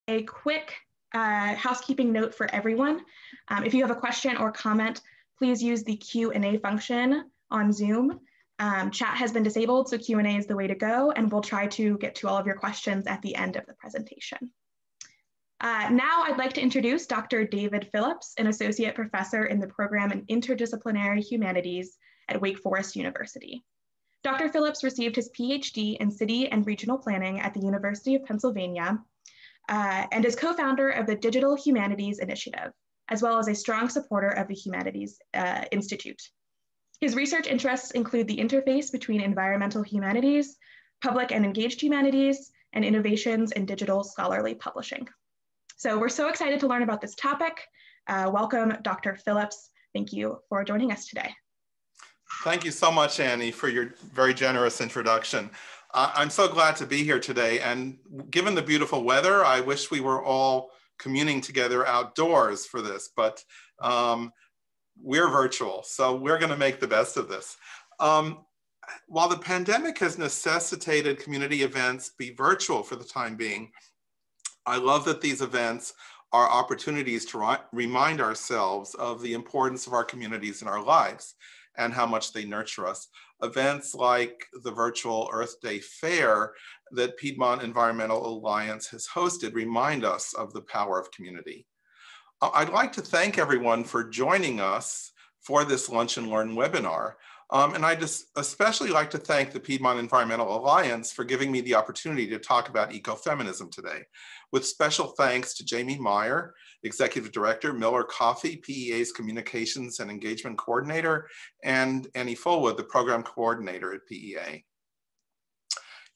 A quick housekeeping note for everyone. If you have a question or comment, please use the Q&A function on Zoom. Chat has been disabled, so Q&A is the way to go, and we'll try to get to all of your questions at the end of the presentation. Now I'd like to introduce Dr. David Phillips, an associate professor in the program in interdisciplinary humanities at Wake Forest University. Dr. Phillips received his PhD in city and regional planning at the University of Pennsylvania and is co-founder of the Digital Humanities Initiative, as well as a strong supporter of the Humanities Institute. His research interests include the interface between environmental humanities, public and engaged humanities, and innovations in digital scholarly publishing. So we're so excited to learn about this topic. Welcome, Dr. Phillips. Thank you for joining us today. Thank you so much, Annie, for your very generous introduction. I'm so glad to be here today, and given the beautiful weather, I wish we were all communing together outdoors for this, but we're virtual, so we're going to make the best of this. While the pandemic has necessitated community events be virtual for the time being, I love that these events are opportunities to remind ourselves of the importance of our communities in our lives and how much they nurture us. Events like the virtual Earth Day Fair that Piedmont Environmental Alliance has hosted remind us of the power of community. I'd like to thank everyone for joining us for this Lunch and Learn webinar. And I just especially like to thank the Piedmont Environmental Alliance for giving me the opportunity to talk about ecofeminism today, with special thanks to Jamie Meyer, Executive Director, Miller Coffee, PEA's Communications and Engagement Coordinator, and Annie Fullwood, the Program Coordinator at PEA.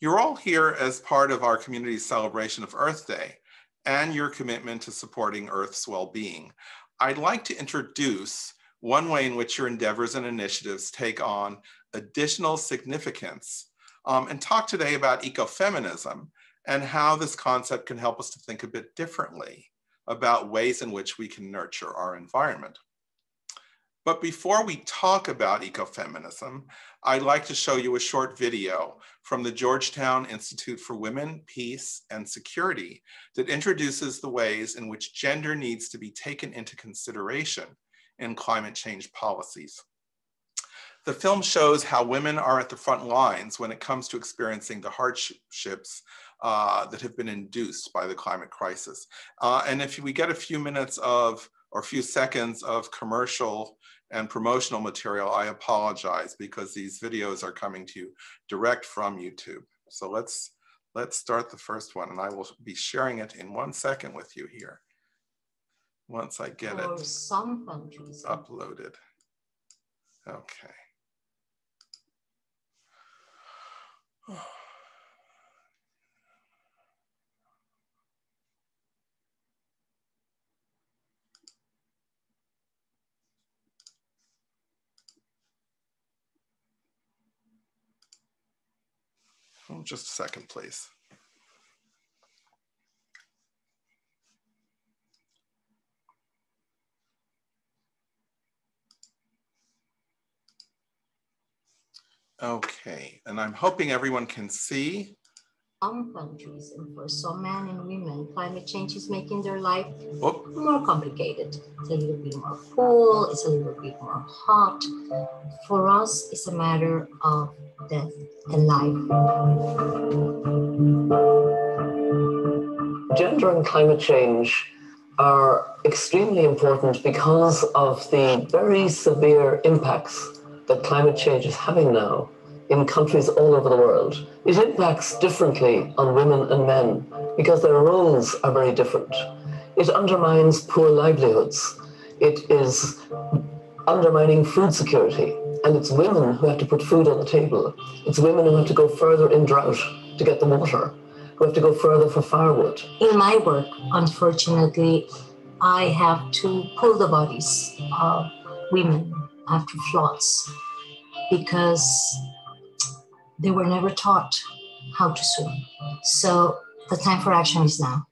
You're all here as part of our community's celebration of Earth Day and your commitment to supporting Earth's well-being. I'd like to introduce one way in which your endeavors and initiatives take on additional significance and talk today about ecofeminism and how this concept can help us to think a bit differently about ways in which we can nurture our environment. But before we talk about ecofeminism, I'd like to show you a short video from the Georgetown Institute for Women, Peace, and Security that introduces the ways in which gender needs to be taken into consideration in climate change policies. The film shows how women are at the front lines when it comes to experiencing the hardships that have been induced by the climate crisis. And if we get a few minutes of, or a few seconds of commercial and promotional material, I apologize because these videos are coming to you direct from YouTube. So let's start the first one, and I will be sharing it in 1 second with you here. Once I get it some countries uploaded. Okay. Oh, just a second, please. Okay, and I'm hoping everyone can see. Some countries, and for some men and women, climate change is making their life more complicated. It's a little bit more cool, it's a little bit more hot. For us, it's a matter of death and life. Gender and climate change are extremely important because of the very severe impacts that climate change is having now in countries all over the world. It impacts differently on women and men because their roles are very different. It undermines poor livelihoods. It is undermining food security, and it's women who have to put food on the table. It's women who have to go further in drought to get the water, who have to go further for firewood. In my work, unfortunately, I have to pull the bodies of women after floods because they were never taught how to swim. So the time for action is now.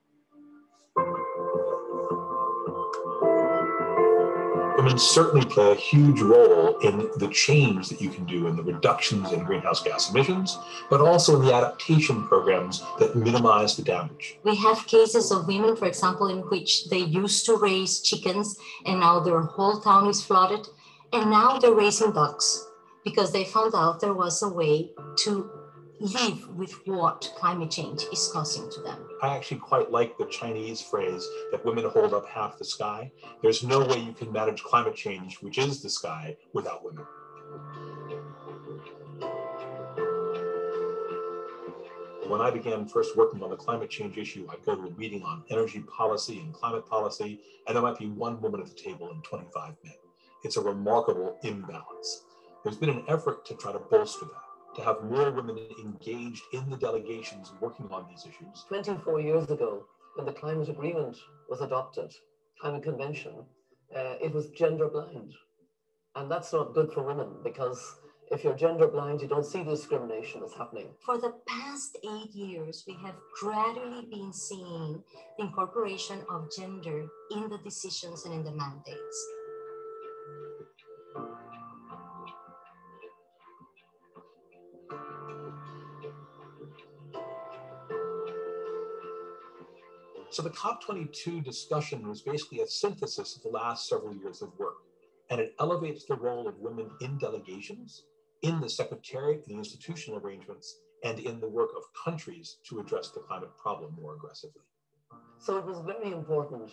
women certainly play a huge role in the change that you can do in the reductions in greenhouse gas emissions, but also in the adaptation programs that minimize the damage. We have cases of women, for example, in which they used to raise chickens and now their whole town is flooded. And now they're raising ducks because they found out there was a way to live with what climate change is causing to them. I actually quite like the Chinese phrase that women hold up half the sky. There's no way you can manage climate change, which is the sky, without women. When I began first working on the climate change issue, I'd go to a meeting on energy policy and climate policy, and there might be one woman at the table and 25 men. It's a remarkable imbalance. There's been an effort to try to bolster that, to have more women engaged in the delegations working on these issues. 24 years ago, when the climate agreement was adopted, climate convention, it was gender blind. And that's not good for women, because if you're gender blind, you don't see the discrimination that's happening. For the past 8 years, we have gradually been seeing the incorporation of gender in the decisions and in the mandates. So the COP22 discussion was basically a synthesis of the last several years of work, and it elevates the role of women in delegations, in the secretariat, in the institutional arrangements, and in the work of countries to address the climate problem more aggressively. So it was very important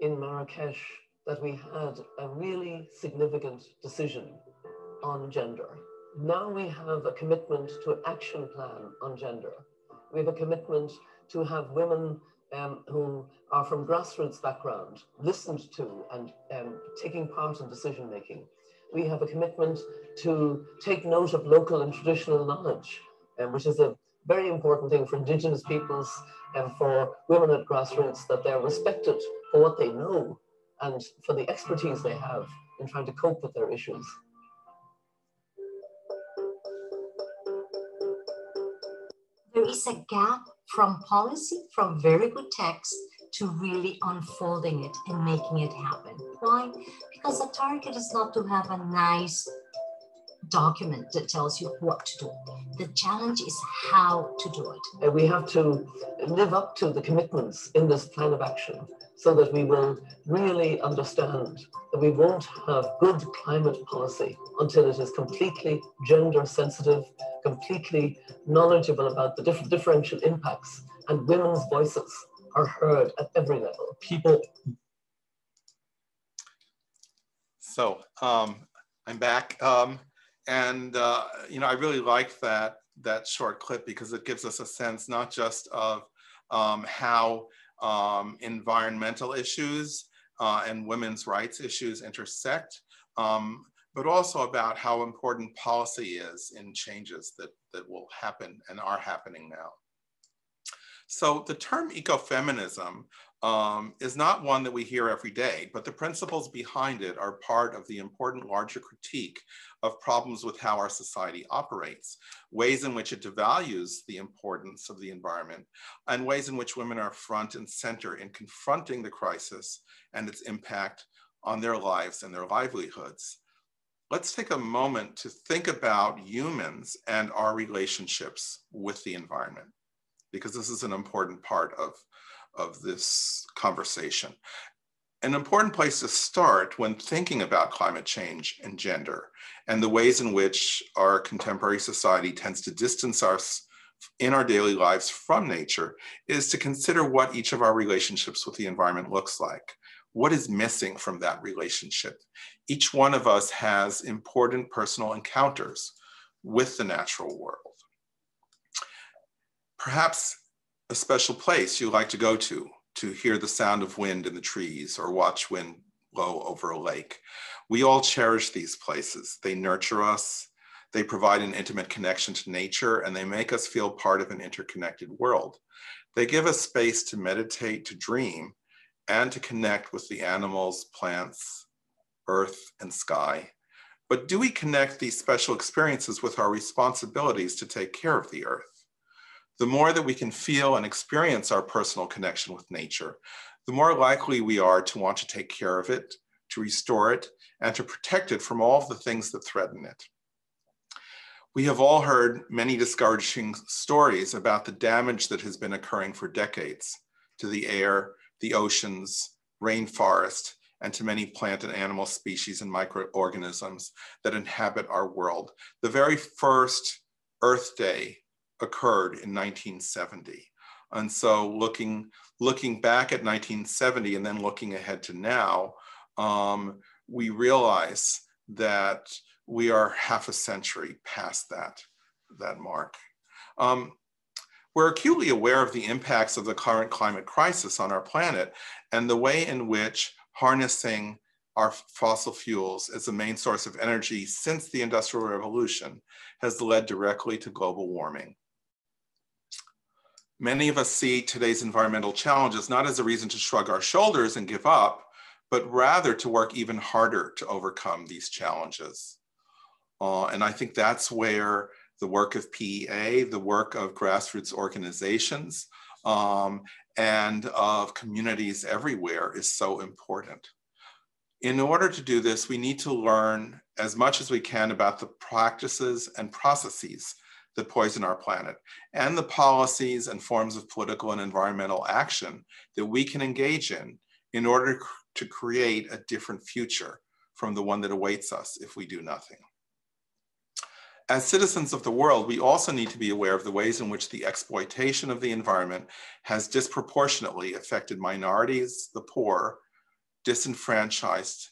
in Marrakesh that we had a really significant decision on gender. Now we have a commitment to an action plan on gender. We have a commitment to have women who are from grassroots background listened to and taking part in decision making. We have a commitment to take note of local and traditional knowledge, which is a very important thing for Indigenous peoples and for women at grassroots, that they're respected for what they know and for the expertise they have in trying to cope with their issues. There is a gap from policy, from very good text, to really unfolding it and making it happen. Why? Because the target is not to have a nice document that tells you what to do. The challenge is how to do it. We have to live up to the commitments in this plan of action so that we will really understand that we won't have good climate policy until it is completely gender sensitive, completely knowledgeable about the differential impacts, and women's voices are heard at every level. So I'm back. I really like that short clip because it gives us a sense not just of how environmental issues and women's rights issues intersect, but also about how important policy is in changes that will happen and are happening now. So the term ecofeminism is not one that we hear every day, but the principles behind it are part of the important larger critique of problems with how our society operates, ways in which it devalues the importance of the environment, and ways in which women are front and center in confronting the crisis and its impact on their lives and their livelihoods. Let's take a moment to think about humans and our relationships with the environment, because this is an important part of this conversation. An important place to start when thinking about climate change and gender and the ways in which our contemporary society tends to distance us in our daily lives from nature is to consider what each of our relationships with the environment looks like. What is missing from that relationship? Each one of us has important personal encounters with the natural world. Perhaps a special place you like to go to hear the sound of wind in the trees or watch wind blow over a lake. We all cherish these places. They nurture us, they provide an intimate connection to nature, and they make us feel part of an interconnected world. They give us space to meditate, to dream, and to connect with the animals, plants, earth, and sky. But do we connect these special experiences with our responsibilities to take care of the earth? The more that we can feel and experience our personal connection with nature, the more likely we are to want to take care of it, to restore it, and to protect it from all of the things that threaten it. We have all heard many discouraging stories about the damage that has been occurring for decades to the air, the oceans, rainforest, and to many plant and animal species and microorganisms that inhabit our world. The very first Earth Day occurred in 1970. And so looking back at 1970 and then looking ahead to now, we realize that we are half a century past that mark. We're acutely aware of the impacts of the current climate crisis on our planet and the way in which harnessing our fossil fuels as the main source of energy since the Industrial Revolution has led directly to global warming. Many of us see today's environmental challenges not as a reason to shrug our shoulders and give up, but rather to work even harder to overcome these challenges. And I think that's where the work of PEA, the work of grassroots organizations, and of communities everywhere is so important. In order to do this, we need to learn as much as we can about the practices and processes that poison our planet, and the policies and forms of political and environmental action that we can engage in order to create a different future from the one that awaits us if we do nothing. As citizens of the world, we also need to be aware of the ways in which the exploitation of the environment has disproportionately affected minorities, the poor, disenfranchised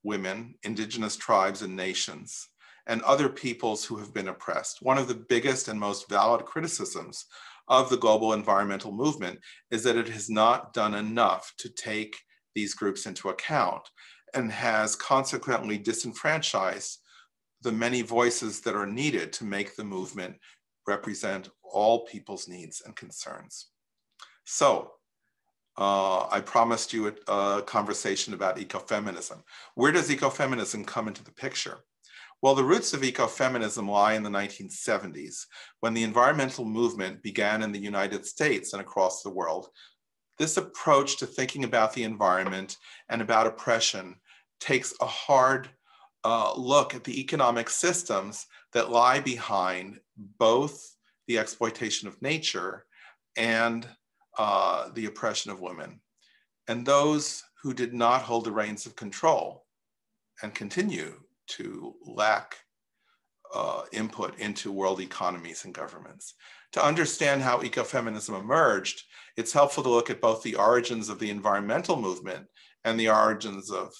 women, indigenous tribes and nations, and other peoples who have been oppressed. One of the biggest and most valid criticisms of the global environmental movement is that it has not done enough to take these groups into account and has consequently disenfranchised the many voices that are needed to make the movement represent all people's needs and concerns. So I promised you a conversation about ecofeminism. Where does ecofeminism come into the picture? Well, the roots of ecofeminism lie in the 1970s, when the environmental movement began in the United States and across the world. This approach to thinking about the environment and about oppression takes a hard look at the economic systems that lie behind both the exploitation of nature and the oppression of women, and those who did not hold the reins of control and continue to lack input into world economies and governments. To understand how ecofeminism emerged, it's helpful to look at both the origins of the environmental movement and the origins of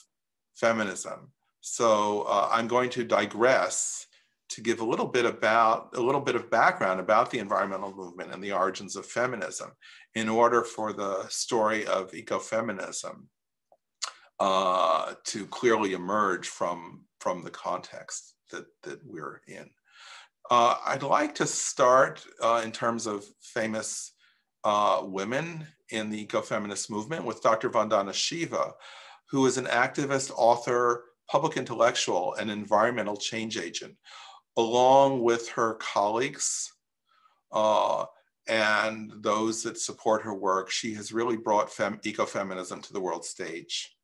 feminism. So I'm going to digress to give a little bit of background about the environmental movement and the origins of feminism in order for the story of ecofeminism to clearly emerge from the context that we're in. I'd like to start in terms of famous women in the ecofeminist movement with Dr. Vandana Shiva, who is an activist, author, public intellectual, and environmental change agent. Along with her colleagues and those that support her work, she has really brought ecofeminism to the world stage.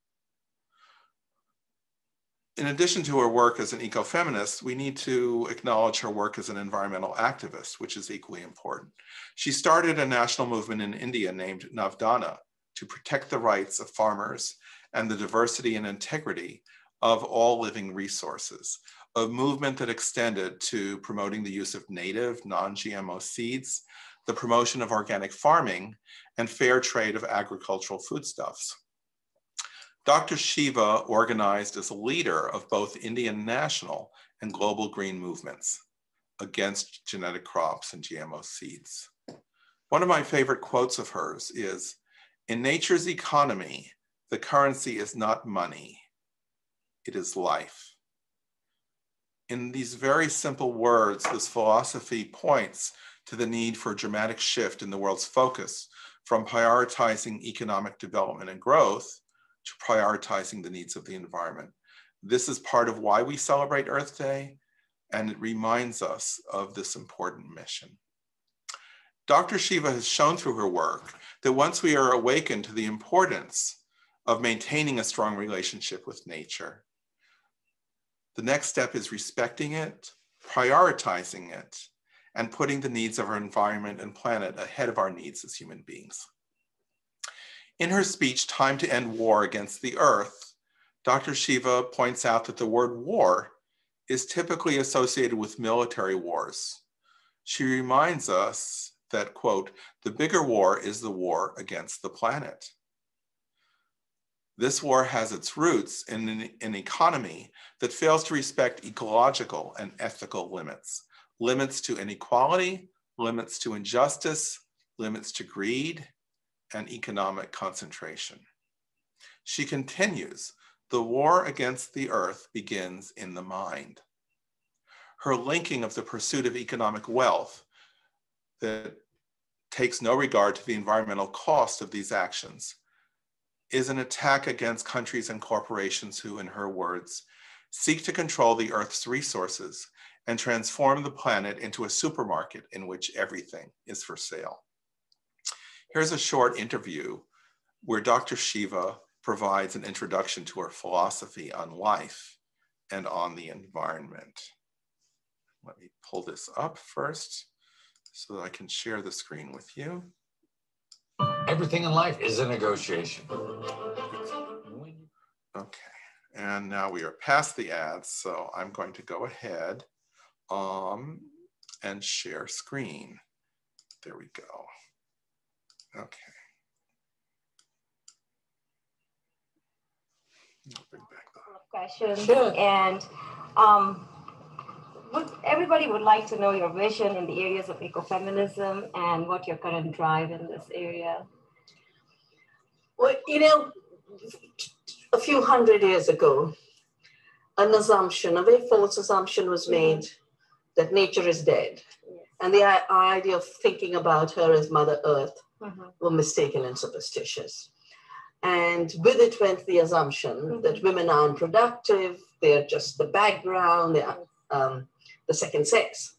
In addition to her work as an ecofeminist, we need to acknowledge her work as an environmental activist, which is equally important. She started a national movement in India named Navdana to protect the rights of farmers and the diversity and integrity of all living resources, a movement that extended to promoting the use of native, non-GMO seeds, the promotion of organic farming, and fair trade of agricultural foodstuffs. Dr. Shiva organized as a leader of both Indian national and global green movements against genetic crops and GMO seeds. One of my favorite quotes of hers is, "In nature's economy, the currency is not money, it is life." In these very simple words, this philosophy points to the need for a dramatic shift in the world's focus from prioritizing economic development and growth to prioritizing the needs of the environment. This is part of why we celebrate Earth Day, and it reminds us of this important mission. Dr. Shiva has shown through her work that once we are awakened to the importance of maintaining a strong relationship with nature. The next step is respecting it, prioritizing it, and putting the needs of our environment and planet ahead of our needs as human beings. In her speech, Time to End War Against the Earth, Dr. Shiva points out that the word war is typically associated with military wars. She reminds us that, quote, the bigger war is the war against the planet. This war has its roots in an economy that fails to respect ecological and ethical limits, limits to inequality, limits to injustice, limits to greed, and economic concentration. She continues, the war against the earth begins in the mind. Her linking of the pursuit of economic wealth that takes no regard to the environmental cost of these actions is an attack against countries and corporations who, in her words, seek to control the Earth's resources and transform the planet into a supermarket in which everything is for sale. Here's a short interview where Dr. Shiva provides an introduction to her philosophy on life and on the environment. Let me pull this up first so that I can share the screen with you. Everything in life is a negotiation. Okay, and now we are past the ads, so I'm going to go ahead and share screen. There we go. Okay. I'll bring back the questions. Sure. And everybody would like to know your vision in the areas of ecofeminism and what your current drive in this area. Well, you know, a few hundred years ago, an assumption, a very false assumption was made that nature is dead. Yes. And the idea of thinking about her as Mother Earth were mistaken and superstitious. And with it went the assumption that women are unproductive, they're just the background, they are the second sex.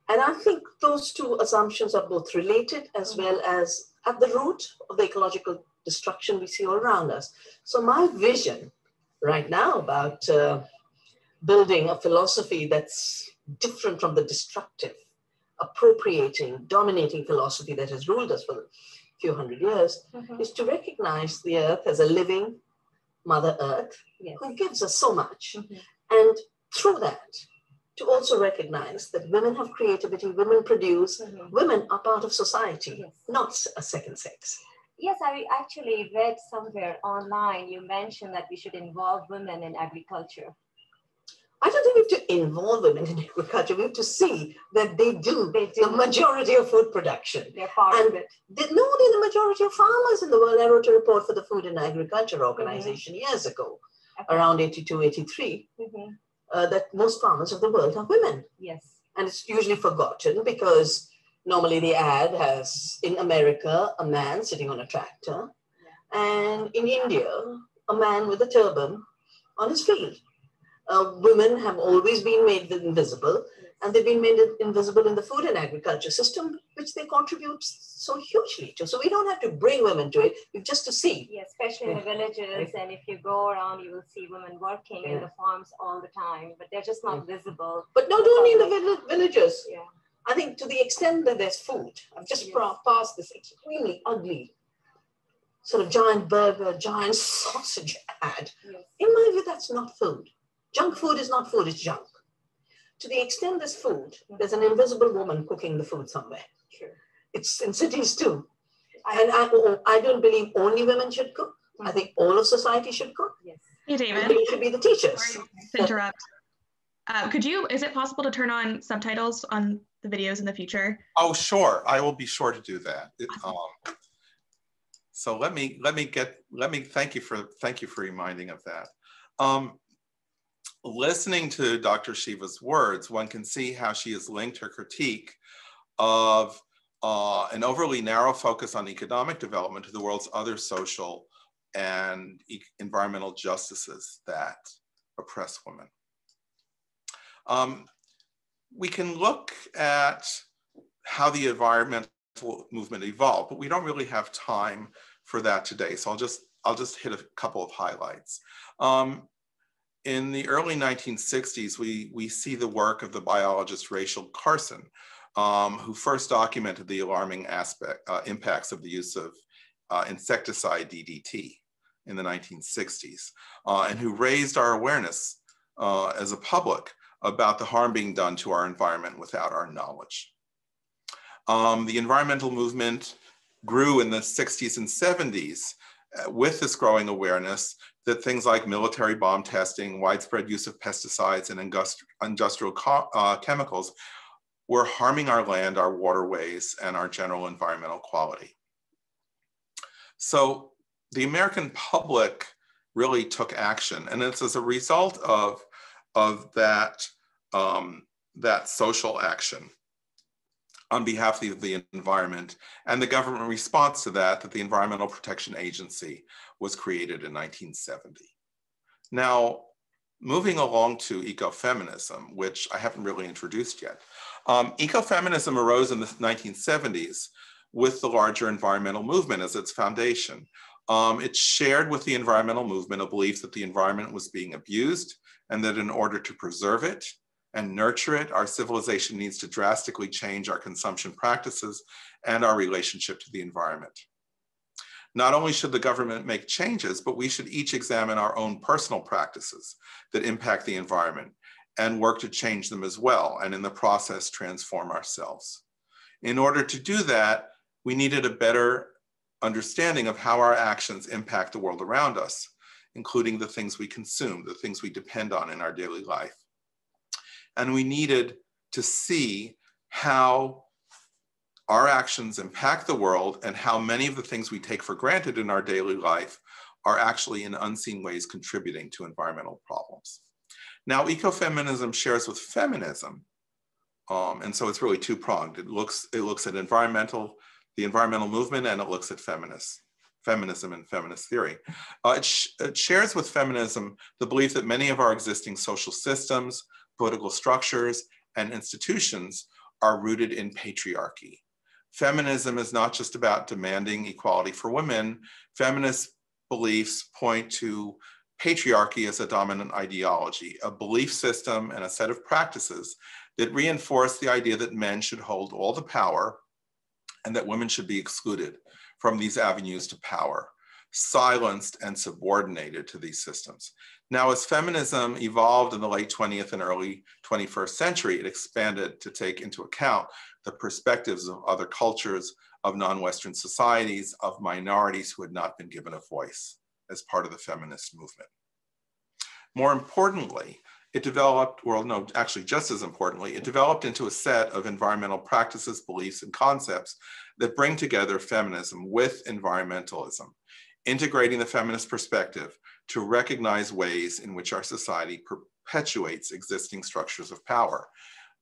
And I think those two assumptions are both related as well as at the root of the ecological destruction we see all around us. So my vision right now about building a philosophy that's different from the destructive, appropriating, dominating philosophy that has ruled us for a few hundred years is to recognize the earth as a living Mother Earth who gives us so much. And through that, to also recognize that women have creativity, women produce, women are part of society, not a second sex. Yes, I actually read somewhere online, you mentioned that we should involve women in agriculture. I don't think we have to involve women in agriculture. We have to see that they do the majority of food production. They're part of it. They're the majority of farmers in the world. I wrote a report for the Food and Agriculture Organization years ago, around 82, 83, that most farmers of the world are women. Yes. And it's usually forgotten because normally the ad has, in America, a man sitting on a tractor, and in India, a man with a turban on his field. Women have always been made invisible, and they've been made invisible in the food and agriculture system, which they contribute so hugely to. So we don't have to bring women to it, just to see. Yeah, especially in the villages, and if you go around, you will see women working in the farms all the time, but they're just not visible. But not only in the villages. Yeah. I think to the extent that there's food, I've just passed this extremely ugly sort of giant burger, giant sausage ad. Yes. In my view, that's not food. Junk food is not food, it's junk. To the extent there's food, there's an invisible woman cooking the food somewhere. Sure. It's in cities too. And I don't believe only women should cook. I think all of society should cook. Yes. Hey, David. Women should be the teachers. Sorry to interrupt. Is it possible to turn on subtitles on the videos in the future? Oh, sure. I will be sure to do that. So let me thank you for reminding of that. Listening to Dr. Shiva's words, one can see how she has linked her critique of an overly narrow focus on economic development to the world's other social and environmental justices that oppress women. We can look at how the environmental movement evolved, but we don't really have time for that today. So I'll just I'll just hit a couple of highlights. In the early 1960s, we see the work of the biologist Rachel Carson, who first documented the alarming impacts of the use of insecticide DDT in the 1960s, and who raised our awareness as a public about the harm being done to our environment without our knowledge. The environmental movement grew in the 60s and 70s with this growing awareness that things like military bomb testing, widespread use of pesticides and industrial chemicals were harming our land, our waterways, and our general environmental quality. So the American public really took action, and it's as a result of that, that social action on behalf of the environment and the government response to that the Environmental Protection Agency was created in 1970. Now, moving along to ecofeminism, which I haven't really introduced yet. Ecofeminism arose in the 1970s with the larger environmental movement as its foundation. It shared with the environmental movement a belief that the environment was being abused and that in order to preserve it and nurture it, our civilization needs to drastically change our consumption practices and our relationship to the environment. Not only should the government make changes, but we should each examine our own personal practices that impact the environment and work to change them as well, and in the process, transform ourselves. In order to do that, we needed a better understanding of how our actions impact the world around us, including the things we consume, the things we depend on in our daily life. And we needed to see how our actions impact the world and how many of the things we take for granted in our daily life are actually in unseen ways contributing to environmental problems. Now, ecofeminism shares with feminism, and so it's really two-pronged. It looks at the environmental movement, and it looks at feminism and feminist theory. It shares with feminism the belief that many of our existing social systems, political structures, and institutions are rooted in patriarchy. Feminism is not just about demanding equality for women. Feminist beliefs point to patriarchy as a dominant ideology, a belief system and a set of practices that reinforce the idea that men should hold all the power and that women should be excluded from these avenues to power, silenced and subordinated to these systems. Now, as feminism evolved in the late 20th and early 21st century, it expanded to take into account the perspectives of other cultures, of non-Western societies, of minorities who had not been given a voice as part of the feminist movement. More importantly, it developed, well, no, actually just as importantly, it developed into a set of environmental practices, beliefs, and concepts that bring together feminism with environmentalism, integrating the feminist perspective to recognize ways in which our society perpetuates existing structures of power,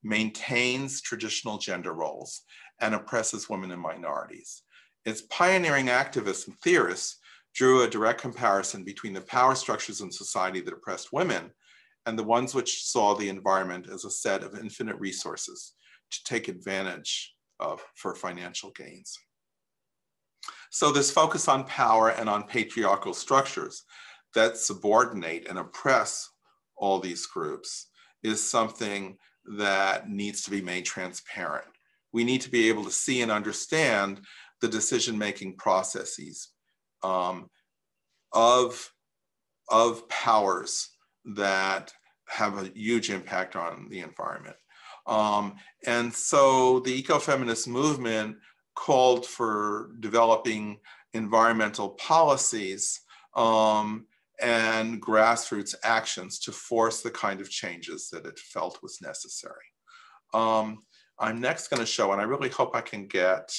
maintains traditional gender roles, and oppresses women and minorities. Its pioneering activists and theorists drew a direct comparison between the power structures in society that oppressed women and the ones which saw the environment as a set of infinite resources to take advantage of for financial gains. So this focus on power and on patriarchal structures that subordinate and oppress all these groups is something that needs to be made transparent. We need to be able to see and understand the decision-making processes of powers that have a huge impact on the environment. And so the ecofeminist movement called for developing environmental policies and grassroots actions to force the kind of changes that it felt was necessary. I'm next going to show, and I really hope I can get,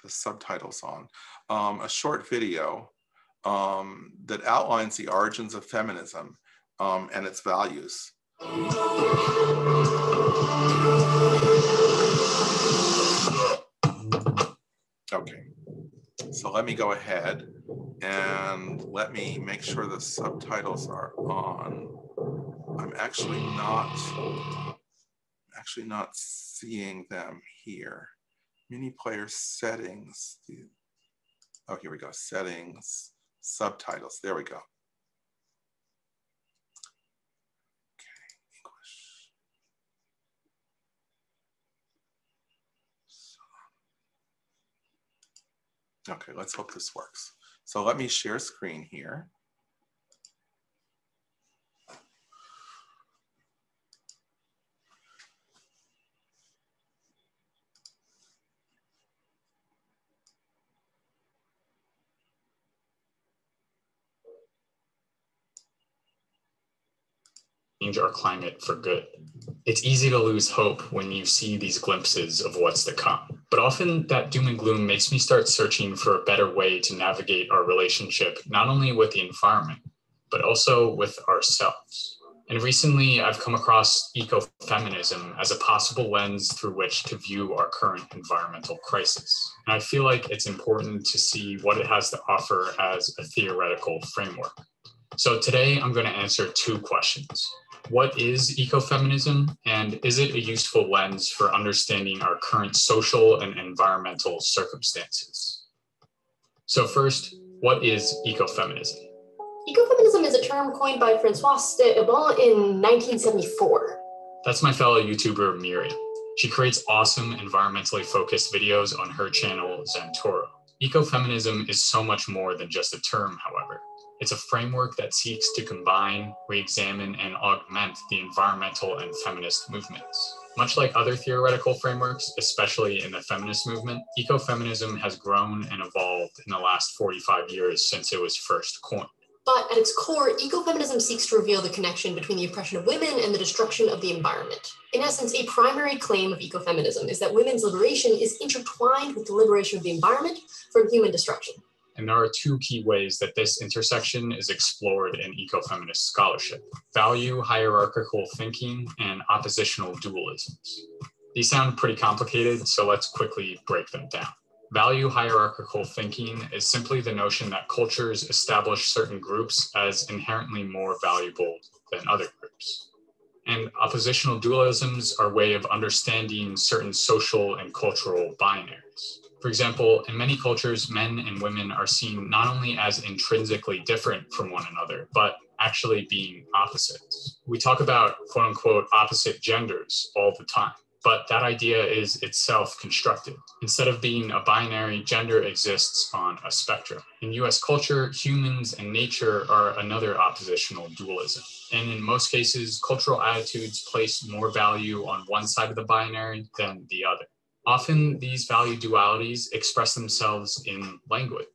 the subtitles on, a short video that outlines the origins of feminism and its values. Okay, so let me go ahead and let me make sure the subtitles are on. I'm actually not seeing them here. Mini player settings. Oh, here we go, settings, subtitles, there we go. Okay, let's hope this works. So let me share screen here. Change our climate for good. It's easy to lose hope when you see these glimpses of what's to come. But often that doom and gloom makes me start searching for a better way to navigate our relationship, not only with the environment, but also with ourselves. And recently I've come across ecofeminism as a possible lens through which to view our current environmental crisis. And I feel like it's important to see what it has to offer as a theoretical framework. So today I'm going to answer two questions. What is ecofeminism, and is it a useful lens for understanding our current social and environmental circumstances? So first, what is ecofeminism? Ecofeminism is a term coined by Françoise d'Eban in 1974. That's my fellow YouTuber Miriam. She creates awesome environmentally focused videos on her channel Zentoro. Ecofeminism is so much more than just a term, however. It's a framework that seeks to combine, re-examine, and augment the environmental and feminist movements. Much like other theoretical frameworks, especially in the feminist movement, ecofeminism has grown and evolved in the last 45 years since it was first coined. But at its core, ecofeminism seeks to reveal the connection between the oppression of women and the destruction of the environment. In essence, a primary claim of ecofeminism is that women's liberation is intertwined with the liberation of the environment from human destruction. And there are two key ways that this intersection is explored in ecofeminist scholarship: value hierarchical thinking and oppositional dualisms. These sound pretty complicated, so let's quickly break them down. Value hierarchical thinking is simply the notion that cultures establish certain groups as inherently more valuable than other groups. And oppositional dualisms are a way of understanding certain social and cultural binaries. For example, in many cultures, men and women are seen not only as intrinsically different from one another, but actually being opposites. We talk about quote unquote opposite genders all the time, but that idea is itself constructed. Instead of being a binary, gender exists on a spectrum. In US culture, humans and nature are another oppositional dualism. And in most cases, cultural attitudes place more value on one side of the binary than the other. Often these value dualities express themselves in language.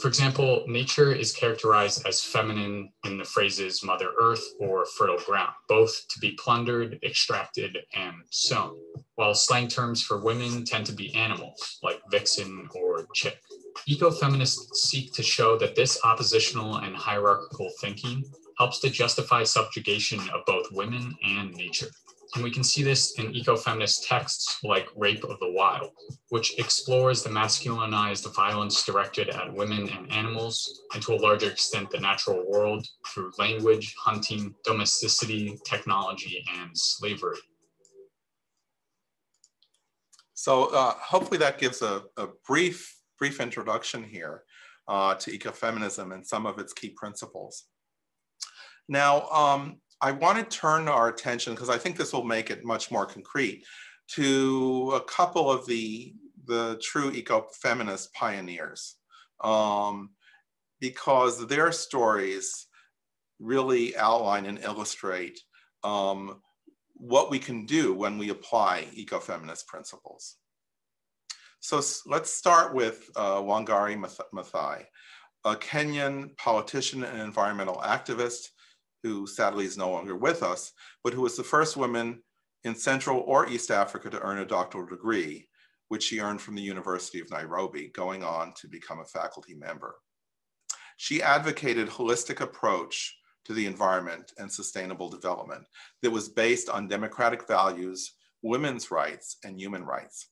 For example, nature is characterized as feminine in the phrases Mother Earth or fertile ground, both to be plundered, extracted, and sown, while slang terms for women tend to be animals, like vixen or chick. Ecofeminists seek to show that this oppositional and hierarchical thinking helps to justify subjugation of both women and nature. And we can see this in ecofeminist texts like Rape of the Wild, which explores the masculinized violence directed at women and animals, and to a larger extent the natural world, through language, hunting, domesticity, technology, and slavery. So hopefully that gives a brief introduction here to ecofeminism and some of its key principles. Now, I want to turn our attention, because I think this will make it much more concrete, to a couple of the true ecofeminist pioneers, because their stories really outline and illustrate what we can do when we apply ecofeminist principles. So let's start with Wangari Mathai, a Kenyan politician and environmental activist who sadly is no longer with us, but who was the first woman in Central or East Africa to earn a doctoral degree, which she earned from the University of Nairobi, going on to become a faculty member. She advocated a holistic approach to the environment and sustainable development that was based on democratic values, women's rights, and human rights.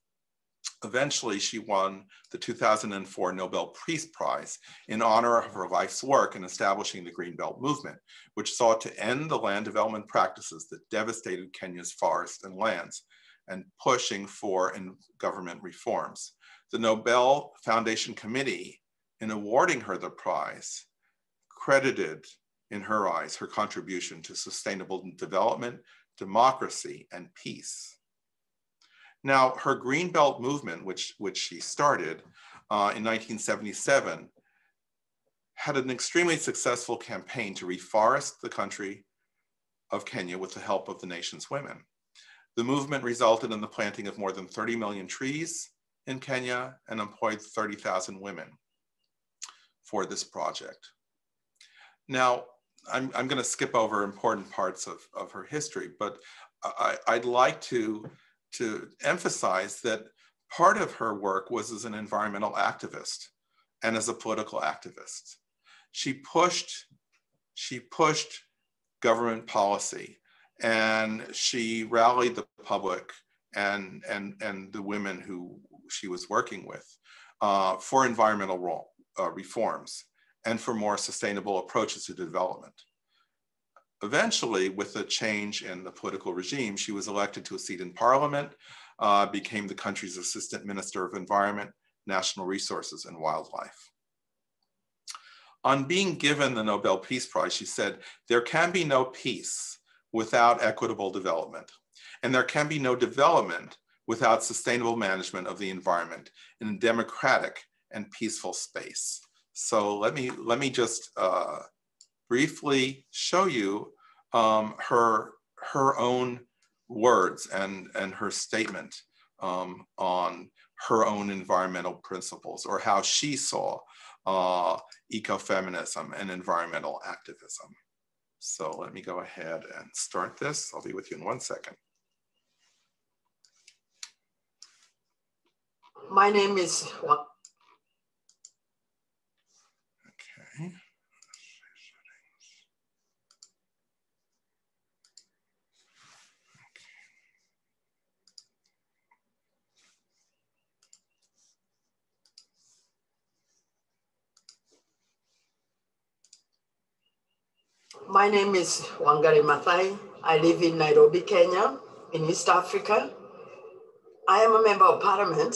Eventually, she won the 2004 Nobel Peace Prize in honor of her life's work in establishing the Greenbelt movement, which sought to end the land development practices that devastated Kenya's forests and lands, and pushing for government reforms. The Nobel Foundation Committee, in awarding her the prize, credited, in her eyes, her contribution to sustainable development, democracy, and peace. Now, her Greenbelt movement, which she started in 1977, had an extremely successful campaign to reforest the country of Kenya with the help of the nation's women. The movement resulted in the planting of more than 30 million trees in Kenya and employed 30,000 women for this project. Now, I'm going to skip over important parts of her history, but I'd like to emphasize that part of her work was as an environmental activist and as a political activist. She pushed government policy, and she rallied the public and the women who she was working with for environmental reforms and for more sustainable approaches to development. Eventually, with a change in the political regime, she was elected to a seat in parliament, became the country's Assistant Minister of Environment, National Resources, and Wildlife. On being given the Nobel Peace Prize, she said, "There can be no peace without equitable development, and there can be no development without sustainable management of the environment in a democratic and peaceful space." So let me just briefly show you her own words and her statement on her own environmental principles, or how she saw ecofeminism and environmental activism. So let me go ahead and start this. I'll be with you in 1 second. My name is Okay. My name is Wangari Mathai. I live in Nairobi, Kenya, in East Africa. I am a member of parliament,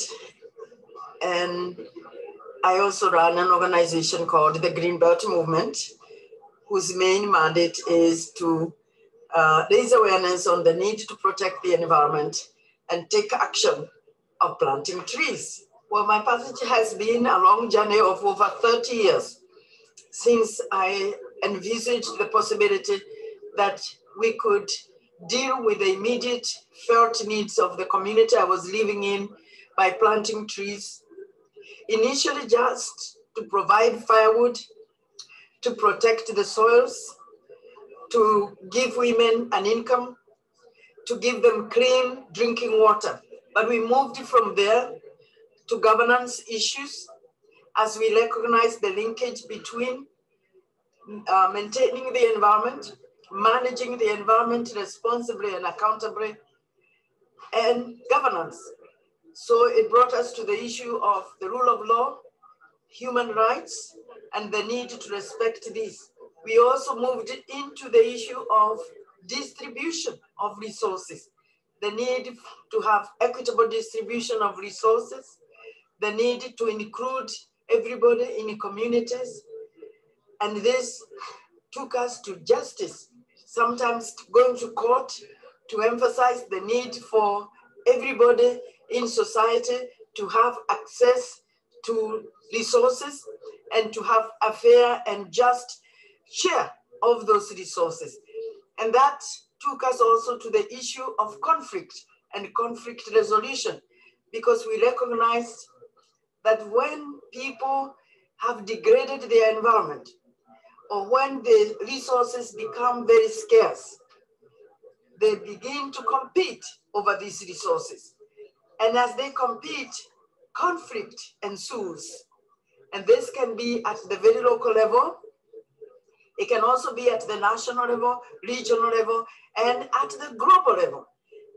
and I also run an organization called the Greenbelt Movement, whose main mandate is to raise awareness on the need to protect the environment and take action of planting trees. Well, my passage has been a long journey of over 30 years since I envisaged the possibility that we could deal with the immediate felt needs of the community I was living in by planting trees, initially just to provide firewood, to protect the soils, to give women an income, to give them clean drinking water. But we moved from there to governance issues as we recognize the linkage between maintaining the environment, managing the environment responsibly and accountably, and governance. So it brought us to the issue of the rule of law, human rights, and the need to respect these. We also moved into the issue of distribution of resources, the need to have equitable distribution of resources, the need to include everybody in communities. And this took us to justice, sometimes going to court to emphasize the need for everybody in society to have access to resources and to have a fair and just share of those resources. And that took us also to the issue of conflict and conflict resolution, because we recognized that when people have degraded their environment, or when the resources become very scarce, they begin to compete over these resources. And as they compete, conflict ensues. And this can be at the very local level. It can also be at the national level, regional level, and at the global level.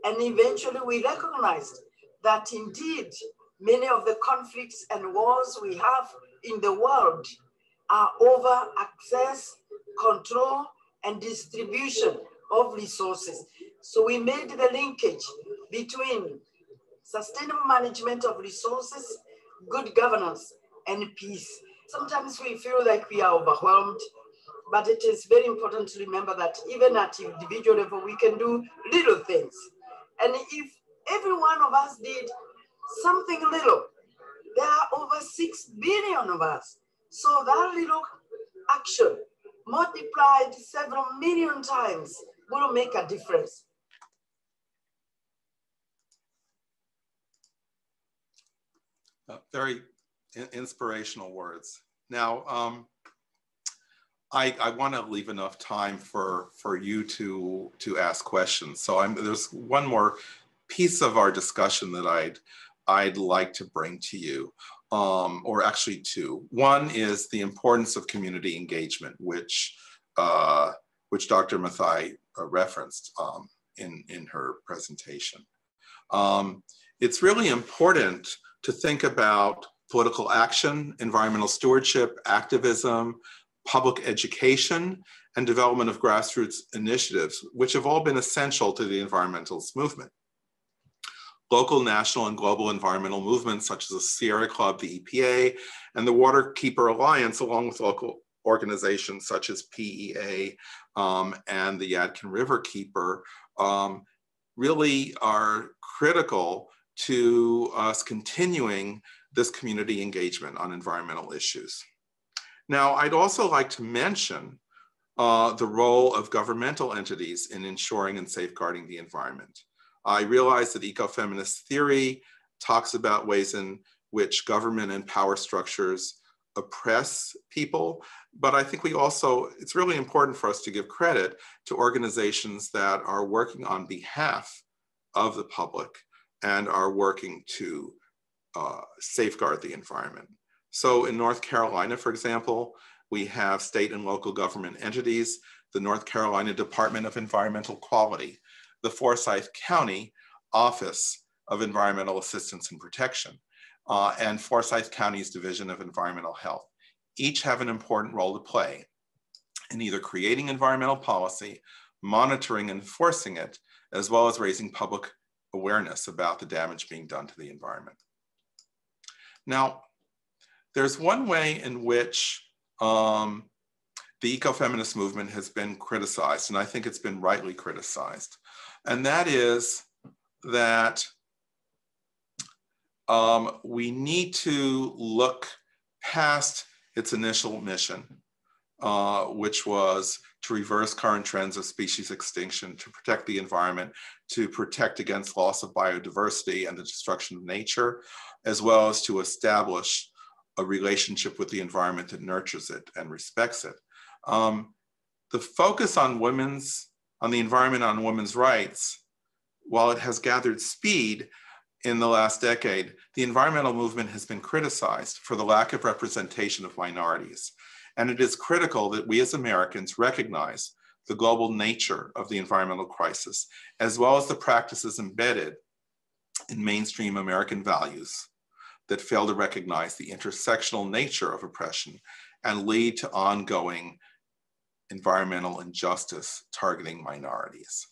And eventually we recognized that indeed, many of the conflicts and wars we have in the world are over access, control, and distribution of resources. So we made the linkage between sustainable management of resources, good governance, and peace. Sometimes we feel like we are overwhelmed, but it is very important to remember that even at individual level, we can do little things. And if every one of us did something little, there are over 6 billion of us. So that little action multiplied several million times will make a difference. Very inspirational words. Now, I want to leave enough time for you to ask questions. So there's one more piece of our discussion that I'd like to bring to you, or actually two. One is the importance of community engagement, which Dr. Mathai referenced in her presentation. It's really important to think about political action, environmental stewardship, activism, public education, and development of grassroots initiatives, which have all been essential to the environmentalist movement. Local, national, and global environmental movements such as the Sierra Club, the EPA, and the Waterkeeper Alliance, along with local organizations such as PEA and the Yadkin River Keeper, really are critical to us continuing this community engagement on environmental issues. Now, I'd also like to mention the role of governmental entities in ensuring and safeguarding the environment. I realize that ecofeminist theory talks about ways in which government and power structures oppress people, but I think it's really important for us to give credit to organizations that are working on behalf of the public and are working to safeguard the environment. So in North Carolina, for example, we have state and local government entities, the North Carolina Department of Environmental Quality, the Forsyth County Office of Environmental Assistance and Protection, and Forsyth County's Division of Environmental Health. Each have an important role to play in either creating environmental policy, monitoring and enforcing it, as well as raising public awareness about the damage being done to the environment. Now, there's one way in which the ecofeminist movement has been criticized, and I think it's been rightly criticized, and that is that we need to look past its initial mission, which was to reverse current trends of species extinction, to protect the environment, to protect against loss of biodiversity and the destruction of nature, as well as to establish a relationship with the environment that nurtures it and respects it. The focus on the environment, on women's rights, while it has gathered speed in the last decade, the environmental movement has been criticized for the lack of representation of minorities. And it is critical that we as Americans recognize the global nature of the environmental crisis, as well as the practices embedded in mainstream American values that fail to recognize the intersectional nature of oppression and lead to ongoing environmental injustice targeting minorities.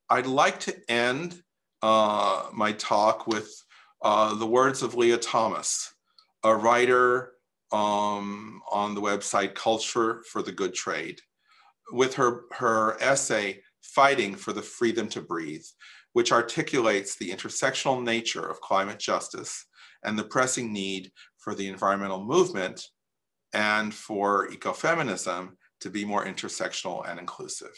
I'd like to end my talk with the words of Leah Thomas, a writer on the website Culture for the Good Trade, with her essay, Fighting for the Freedom to Breathe, which articulates the intersectional nature of climate justice and the pressing need for the environmental movement and for ecofeminism to be more intersectional and inclusive.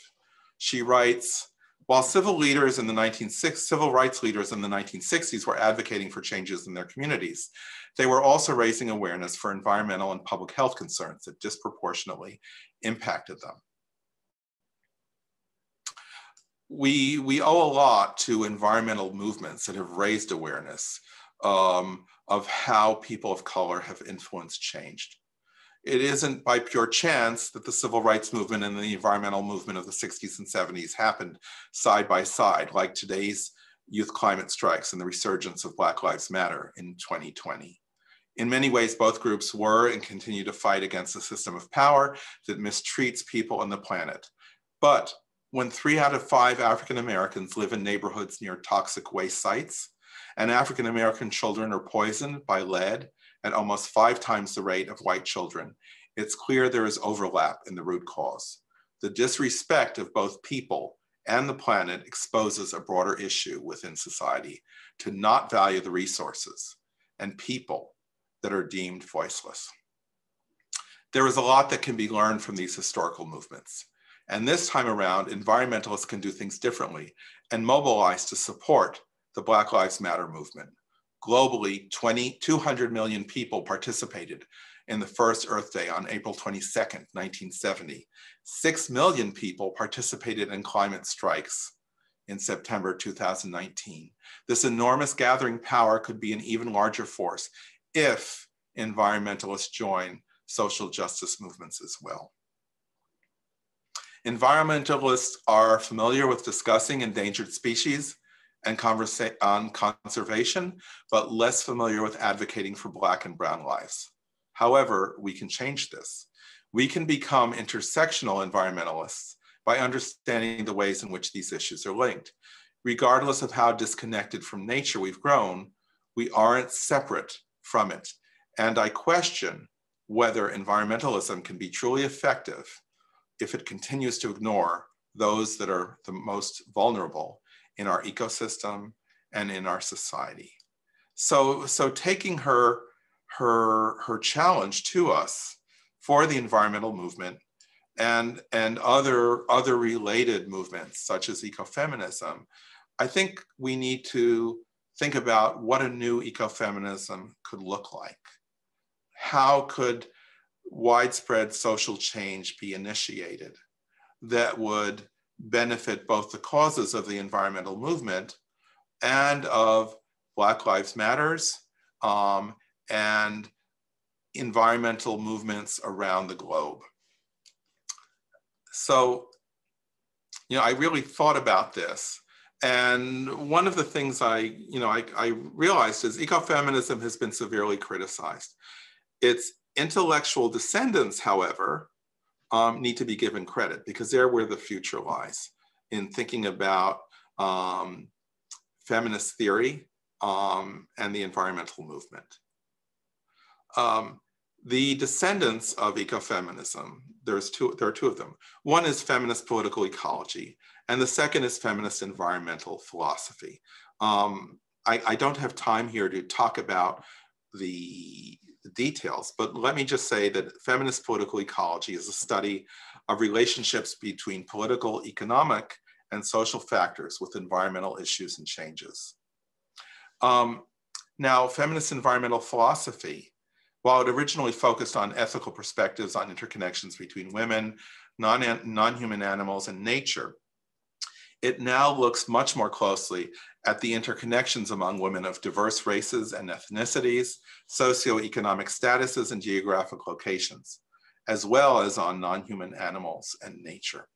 She writes, while civil rights leaders in the 1960s were advocating for changes in their communities, they were also raising awareness for environmental and public health concerns that disproportionately impacted them. We owe a lot to environmental movements that have raised awareness of how people of color have influenced change. It isn't by pure chance that the civil rights movement and the environmental movement of the 60s and 70s happened side by side, like today's youth climate strikes and the resurgence of Black Lives Matter in 2020. In many ways, both groups were and continue to fight against a system of power that mistreats people and the planet. But when 3 out of 5 African Americans live in neighborhoods near toxic waste sites, and African American children are poisoned by lead at almost 5 times the rate of white children, it's clear there is overlap in the root cause. The disrespect of both people and the planet exposes a broader issue within society to not value the resources and people that are deemed voiceless. There is a lot that can be learned from these historical movements. And this time around, environmentalists can do things differently and mobilize to support the Black Lives Matter movement. Globally, 200 million people participated in the first Earth Day on April 22nd, 1970. 6 million people participated in climate strikes in September 2019. This enormous gathering power could be an even larger force if environmentalists join social justice movements as well. Environmentalists are familiar with discussing endangered species and on conservation, but less familiar with advocating for Black and brown lives. However, we can change this. We can become intersectional environmentalists by understanding the ways in which these issues are linked. Regardless of how disconnected from nature we've grown, we aren't separate from it. And I question whether environmentalism can be truly effective if it continues to ignore those that are the most vulnerable in our ecosystem and in our society. So taking her challenge to us for the environmental movement and other related movements such as ecofeminism, I think we need to think about what a new ecofeminism could look like. How could widespread social change be initiated that would benefit both the causes of the environmental movement and of Black Lives Matters and environmental movements around the globe. So, I really thought about this. And one of the things I realized is ecofeminism has been severely criticized. Its intellectual descendants, however, need to be given credit because they're where the future lies in thinking about feminist theory and the environmental movement. The descendants of ecofeminism, there are two of them. One is feminist political ecology, and the second is feminist environmental philosophy. I don't have time here to talk about the details, but let me just say that feminist political ecology is a study of relationships between political, economic, and social factors with environmental issues and changes. Now, feminist environmental philosophy, while it originally focused on ethical perspectives on interconnections between women, non-human animals, and nature, it now looks much more closely at the interconnections among women of diverse races and ethnicities, socioeconomic statuses, and geographic locations, as well as on non-human animals and nature.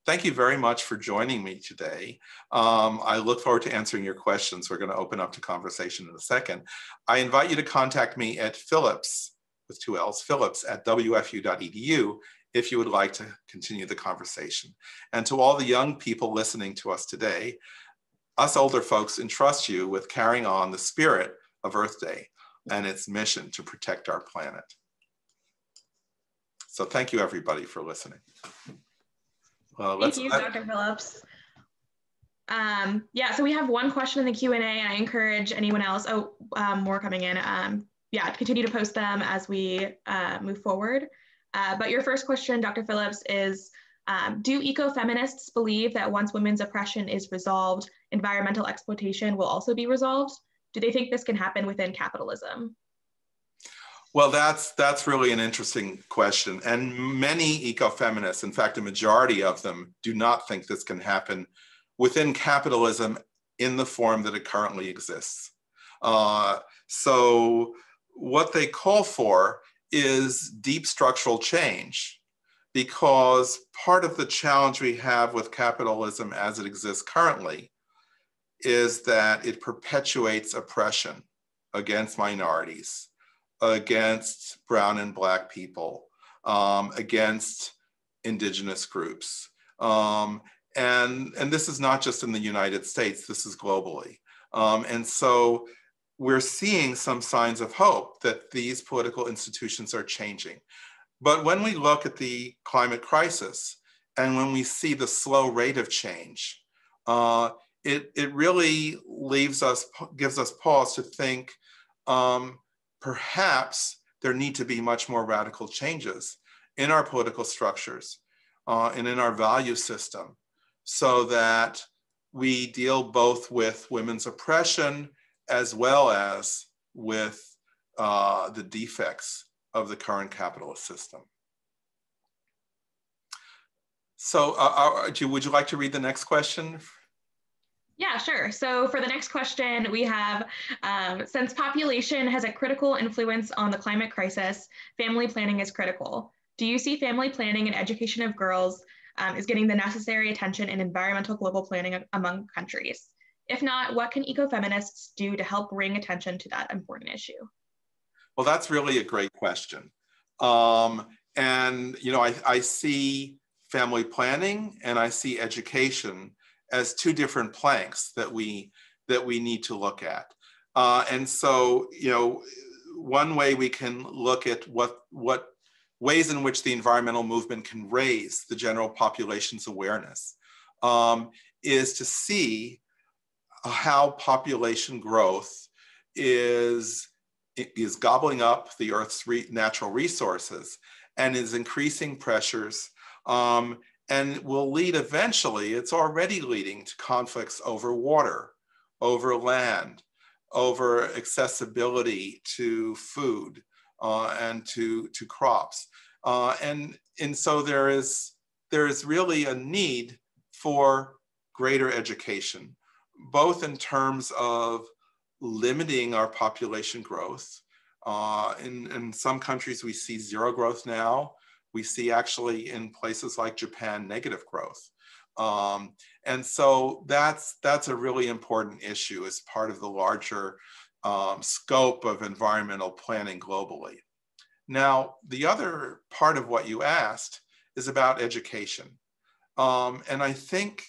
Thank you very much for joining me today. I look forward to answering your questions. We're going to open up to conversation in a second. I invite you to contact me at Phillips, with 2 L's, Phillips at WFU.edu if you would like to continue the conversation. And to all the young people listening to us today, us older folks entrust you with carrying on the spirit of Earth Day and its mission to protect our planet. So thank you everybody for listening. Thank you, Dr. Phillips. Yeah, so we have one question in the Q&A, and I encourage anyone else, more coming in, continue to post them as we move forward. But your first question, Dr. Phillips, is, do eco-feminists believe that once women's oppression is resolved, environmental exploitation will also be resolved? Do they think this can happen within capitalism? Well, that's really an interesting question. And many eco-feminists, in fact, a majority of them, do not think this can happen within capitalism in the form that it currently exists. So what they call for is deep structural change, because part of the challenge we have with capitalism as it exists currently is that it perpetuates oppression against minorities, against brown and Black people, against indigenous groups. And this is not just in the United States, this is globally. And so we're seeing some signs of hope that these political institutions are changing. But when we look at the climate crisis and when we see the slow rate of change, it really gives us pause to think perhaps there need to be much more radical changes in our political structures and in our value system, so that we deal both with women's oppression as well as with the defects of the current capitalist system. So would you like to read the next question? Yeah, sure. So for the next question, we have, since population has a critical influence on the climate crisis, family planning is critical. Do you see family planning and education of girls is getting the necessary attention in environmental global planning among countries? If not, what can ecofeminists do to help bring attention to that important issue? Well, that's really a great question. And, you know, I see family planning and I see education as two different planks that we need to look at. And so, you know, one way we can look at what ways in which the environmental movement can raise the general population's awareness is to see how population growth is gobbling up the Earth's natural resources and is increasing pressures and will lead eventually, it's already leading to conflicts over water, over land, over accessibility to food and to crops. And so there is really a need for greater education, both in terms of limiting our population growth. In some countries, we see zero growth now. We see actually in places like Japan, negative growth. And so that's a really important issue as part of the larger scope of environmental planning globally. Now, the other part of what you asked is about education. And I think,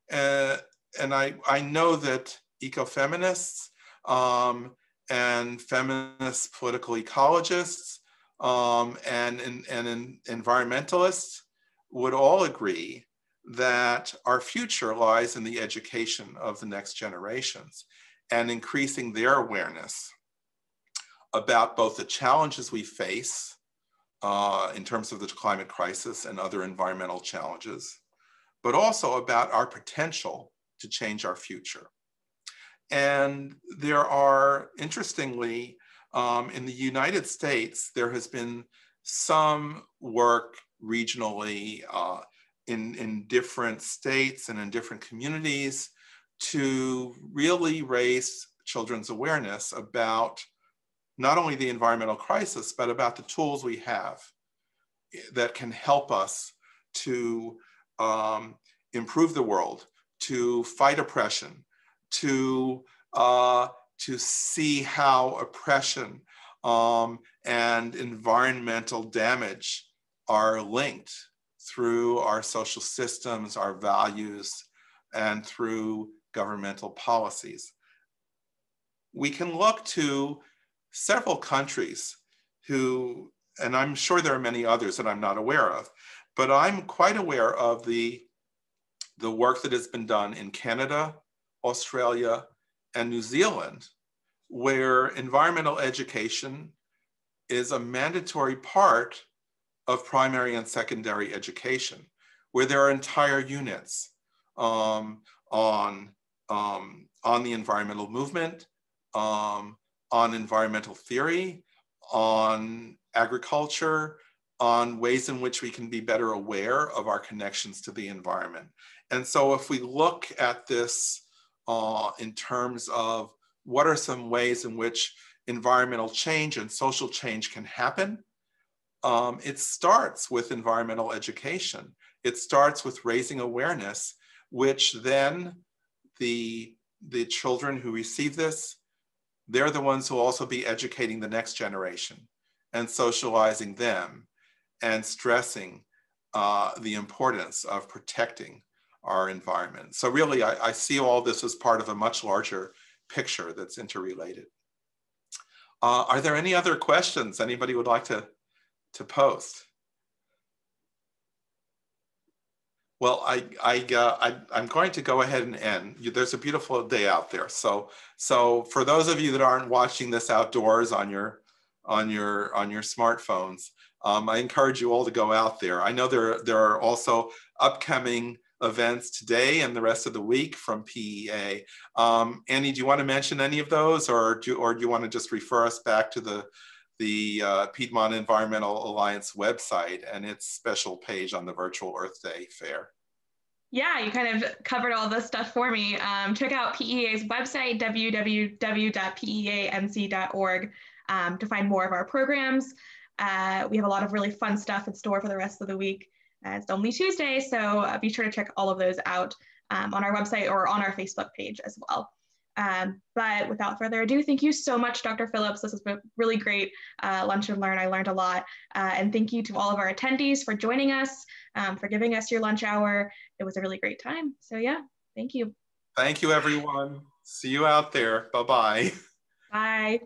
and I know that ecofeminists and feminist political ecologists and environmentalists would all agree that our future lies in the education of the next generations and increasing their awareness about both the challenges we face in terms of the climate crisis and other environmental challenges, but also about our potential to change our future. And there are, interestingly, in the United States, there has been some work regionally in different states and in different communities to really raise children's awareness about not only the environmental crisis, but about the tools we have that can help us to improve the world, to fight oppression, to see how oppression and environmental damage are linked through our social systems, our values, and through governmental policies. We can look to several countries who, and I'm sure there are many others that I'm not aware of, but I'm quite aware of the work that has been done in Canada, Australia, and New Zealand, where environmental education is a mandatory part of primary and secondary education, where there are entire units on the environmental movement, on environmental theory, on agriculture, on ways in which we can be better aware of our connections to the environment. And so if we look at this in terms of what are some ways in which environmental change and social change can happen, it starts with environmental education. It starts with raising awareness, which then the children who receive this, they're the ones who will also be educating the next generation and socializing them and stressing the importance of protecting our environment. So really, I see all this as part of a much larger picture that's interrelated. Are there any other questions anybody would like to post? Well, I'm going to go ahead and end. There's a beautiful day out there. So for those of you that aren't watching this outdoors on your smartphones, I encourage you all to go out there. I know there are also upcoming events today and the rest of the week from PEA. Annie, do you want to mention any of those, or do you want to just refer us back to the Piedmont Environmental Alliance website and its special page on the Virtual Earth Day Fair? Yeah, you kind of covered all this stuff for me. Check out PEA's website, www.peanc.org, to find more of our programs. We have a lot of really fun stuff in store for the rest of the week. It's only Tuesday, so be sure to check all of those out on our website or on our Facebook page as well. But without further ado, thank you so much, Dr. Phillips. This has been really great lunch and learn. I learned a lot. And thank you to all of our attendees for joining us, for giving us your lunch hour. It was a really great time. So yeah, thank you. Thank you, everyone. See you out there. Bye-bye. Bye.